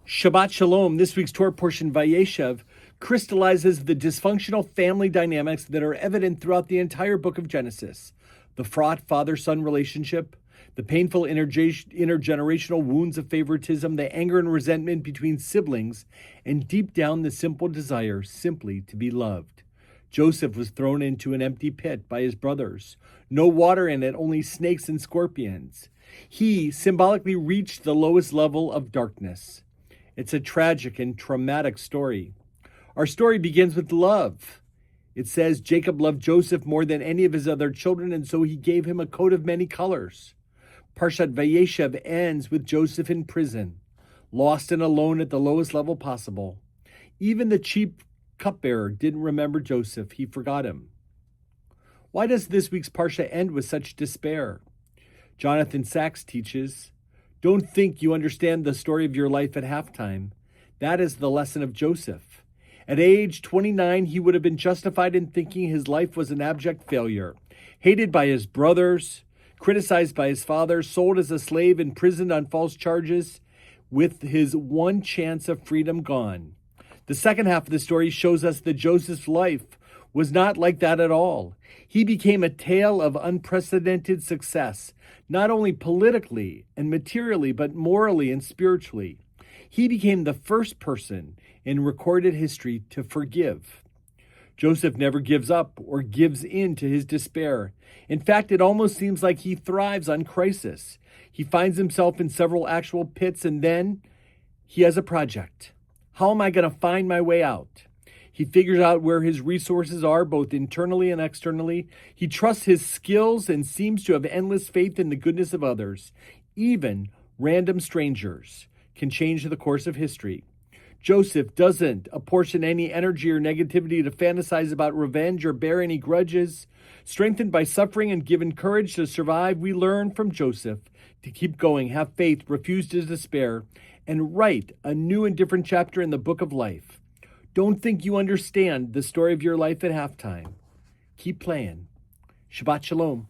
Shabbat Shalom. This week's Torah portion, Vayeishev, crystallizes the dysfunctional family dynamics that are evident throughout the entire book of Genesis. The fraught father-son relationship, the painful intergenerational wounds of favoritism, the anger and resentment between siblings, and deep down the simple desire simply to be loved. Joseph was thrown into an empty pit by his brothers. No water in it, only snakes and scorpions. He symbolically reached the lowest level of darkness. It's a tragic and traumatic story. Our story begins with love. It says Jacob loved Joseph more than any of his other children, and so he gave him a coat of many colors. Parshat Vayeishev ends with Joseph in prison, lost and alone at the lowest level possible. Even the chief cupbearer didn't remember Joseph. He forgot him. Why does this week's Parsha end with such despair? Jonathan Sacks teaches, don't think you understand the story of your life at halftime. That is the lesson of Joseph. At age 29, he would have been justified in thinking his life was an abject failure, hated by his brothers, criticized by his father, sold as a slave, imprisoned on false charges, with his one chance of freedom gone. The second half of the story shows us that Joseph's life was not like that at all. He became a tale of unprecedented success, not only politically and materially, but morally and spiritually. He became the first person in recorded history to forgive. Joseph never gives up or gives in to his despair. In fact, it almost seems like he thrives on crisis. He finds himself in several actual pits, and then he has a project. How am I going to find my way out? He figures out where his resources are, both internally and externally. He trusts his skills and seems to have endless faith in the goodness of others. Even random strangers can change the course of history. Joseph doesn't apportion any energy or negativity to fantasize about revenge or bear any grudges. Strengthened by suffering and given courage to survive, we learn from Joseph to keep going, have faith, refuse to despair, and write a new and different chapter in the book of life. Don't think you understand the story of your life at halftime. Keep playing. Shabbat Shalom.